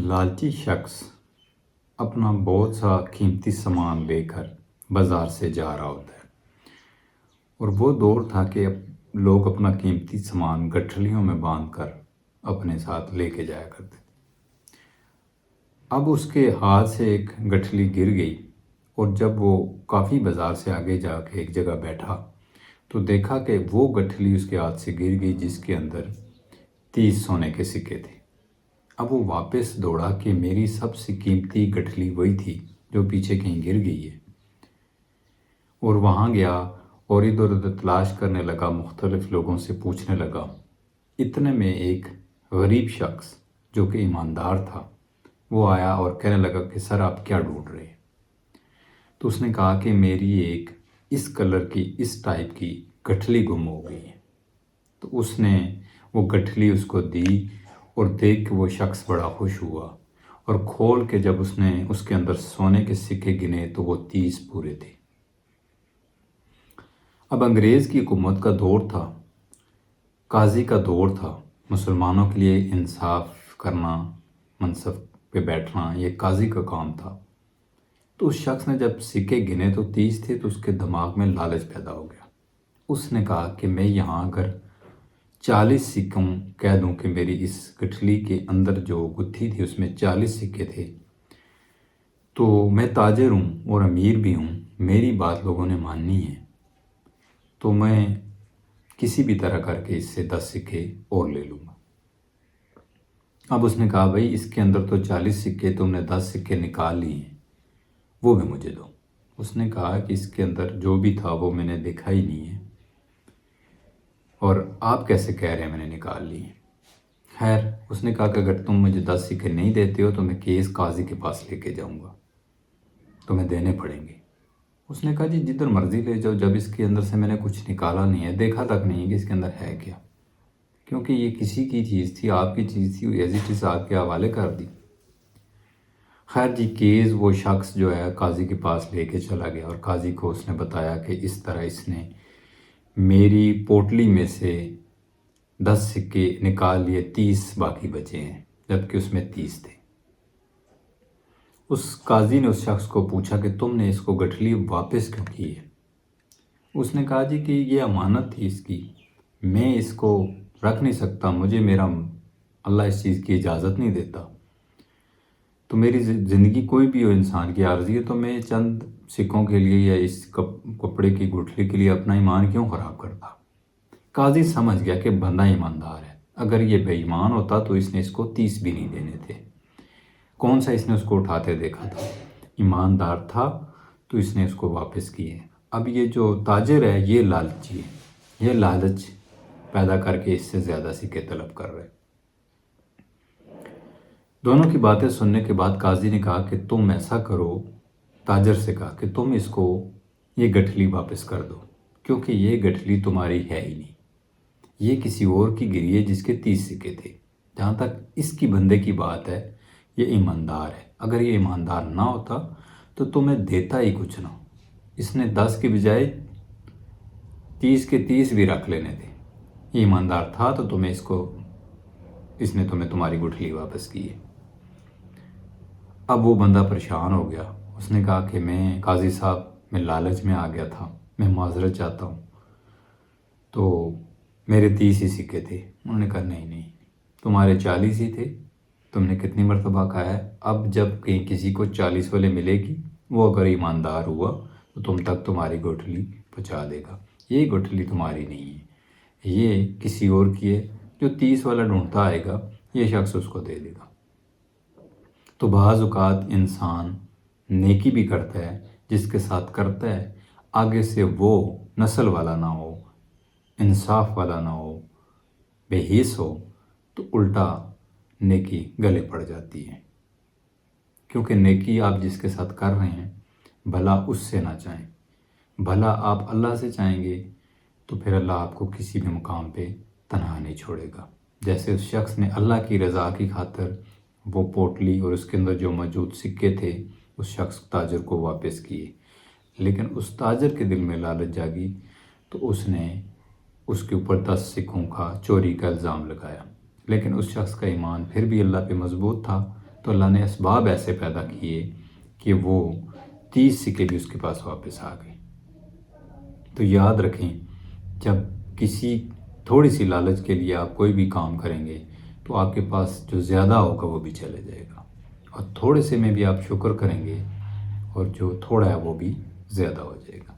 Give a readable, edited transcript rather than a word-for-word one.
लालची शख्स अपना बहुत सा कीमती सामान लेकर बाज़ार से जा रहा होता है। और वो दौर था कि लोग अपना कीमती सामान गठरियों में बांधकर अपने साथ लेके जाया करते थे। अब उसके हाथ से एक गठरी गिर गई और जब वो काफ़ी बाज़ार से आगे जाके एक जगह बैठा तो देखा कि वो गठरी उसके हाथ से गिर गई जिसके अंदर 30 सोने के सिक्के थे। अब वो वापस दौड़ा कि मेरी सबसे कीमती गठरी वही थी जो पीछे कहीं गिर गई है, और वहाँ गया और इधर उधर तलाश करने लगा, मुख्तलिफ लोगों से पूछने लगा। इतने में एक गरीब शख्स जो कि ईमानदार था वो आया और कहने लगा कि सर आप क्या ढूंढ रहे हैं। तो उसने कहा कि मेरी एक इस कलर की इस टाइप की गठरी गुम हो गई है। तो उसने वो गठरी उसको दी और देख के वो शख्स बड़ा खुश हुआ और खोल के जब उसने उसके अंदर सोने के सिक्के गिने तो वो 30 पूरे थे। अब अंग्रेज़ की हुकूमत का दौर था, काजी का दौर था। मुसलमानों के लिए इंसाफ करना, मनसब पे बैठना, ये काजी का काम था। तो उस शख्स ने जब सिक्के गिने तो 30 थे तो उसके दिमाग में लालच पैदा हो गया। उसने कहा कि मैं यहाँ अगर 40 सिक्कों कह दूं कि मेरी इस गठरी के अंदर जो गुत्थी थी उसमें 40 सिक्के थे तो मैं ताजिर हूँ और अमीर भी हूँ, मेरी बात लोगों ने माननी है, तो मैं किसी भी तरह करके इससे 10 सिक्के और ले लूँगा। अब उसने कहा भाई इसके अंदर तो 40 सिक्के, तुमने 10 सिक्के निकाल लिए हैं, वो भी मुझे दो। उसने कहा कि इसके अंदर जो भी था वो मैंने देखा ही नहीं है और आप कैसे कह रहे हैं मैंने निकाल लिए। खैर उसने कहा कि अगर तुम मुझे 10 सिक्के नहीं देते हो तो मैं केस काजी के पास लेके जाऊंगा, तुम्हें देने पड़ेंगे। उसने कहा जी जिधर मर्जी ले जाओ, जब इसके अंदर से मैंने कुछ निकाला नहीं है, देखा तक नहीं है कि इसके अंदर है क्या, क्योंकि ये किसी की चीज़ थी, आपकी चीज़ थी, एज इट इज़ आपके हवाले कर दी। खैर जी केस वो शख्स जो है काजी के पास लेके चला गया और काजी को उसने बताया कि इस तरह इसने मेरी पोटली में से 10 सिक्के निकाल लिए, 30 बाकी बचे हैं, जबकि उसमें 30 थे। उस काजी ने उस शख्स को पूछा कि तुमने इसको गठरी वापस क्यों की है। उसने कहा जी कि ये अमानत थी इसकी, मैं इसको रख नहीं सकता, मुझे मेरा अल्लाह इस चीज़ की इजाज़त नहीं देता। तो मेरी ज़िंदगी कोई भी हो इंसान की आर्ज़ी है, तो मैं चंद सिक्कों के लिए या इस कपड़े की गुठली के लिए अपना ईमान क्यों ख़राब करता। काजी समझ गया कि बंदा ईमानदार है, अगर ये बेईमान होता तो इसने इसको 30 भी नहीं देने थे। कौन सा इसने उसको उठाते देखा था, ईमानदार था तो इसने उसको वापस किए। अब ये जो ताजिर है ये लालची है, ये लालच पैदा करके इससे ज़्यादा सिक्के तलब कर रहे। दोनों की बातें सुनने के बाद काजी ने कहा कि तुम ऐसा करो, ताजर से कहा कि तुम इसको ये गठरी वापस कर दो, क्योंकि ये गठरी तुम्हारी है ही नहीं, ये किसी और की गिरी है जिसके 30 सिक्के थे। जहाँ तक इसकी बंदे की बात है ये ईमानदार है, अगर ये ईमानदार ना होता तो तुम्हें देता ही कुछ ना। इसने 10 के बजाय 30 के 30 भी रख लेने थे। ये ईमानदार था तो इसने तुम्हारी गुठली वापस की है। अब वो बंदा परेशान हो गया, उसने कहा कि मैं काजी साहब मैं लालच में आ गया था, मैं माजरत चाहता हूँ, तो मेरे 30 ही सिक्के थे। उन्होंने कहा नहीं तुम्हारे 40 ही थे, तुमने कितनी मरतबा कहा है, अब जब कहीं किसी को 40 वाले मिलेगी वो अगर ईमानदार हुआ तो तुम तक तुम्हारी गुठली पहुँचा देगा। ये गुठली तुम्हारी नहीं है, ये किसी और की है, जो 30 वाला ढूंढता आएगा ये शख्स उसको दे देगा। तो बाज़ औक़ात इंसान नेकी भी करता है, जिसके साथ करता है आगे से वो नस्ल वाला ना हो, इंसाफ वाला ना हो, बेहिस हो, तो उल्टा नेकी गले पड़ जाती है। क्योंकि नेकी आप जिसके साथ कर रहे हैं भला उससे ना चाहें, भला आप अल्लाह से चाहेंगे तो फिर अल्लाह आपको किसी भी मुकाम पे तनहा नहीं छोड़ेगा। जैसे उस शख्स ने अल्लाह की रज़ा की खातिर वो पोटली और उसके अंदर जो मौजूद सिक्के थे उस शख्स ताजर को वापस किए, लेकिन उस ताजर के दिल में लालच जागी तो उसने उसके ऊपर 10 सिक्कों का चोरी का इल्ज़ाम लगाया। लेकिन उस शख्स का ईमान फिर भी अल्लाह पे मजबूत था, تو اللہ نے اسباب ایسے پیدا کیے کہ وہ 30 سکے بھی اس کے پاس واپس آ گئے۔ تو یاد رکھیں، جب کسی تھوڑی سی لالچ کے لیے آپ کوئی بھی کام کریں گے تو آپ کے پاس جو زیادہ ہوگا وہ بھی چلے جائے گا، اور تھوڑے سے میں بھی آپ شکر کریں گے اور جو تھوڑا ہے وہ بھی زیادہ ہو جائے گا۔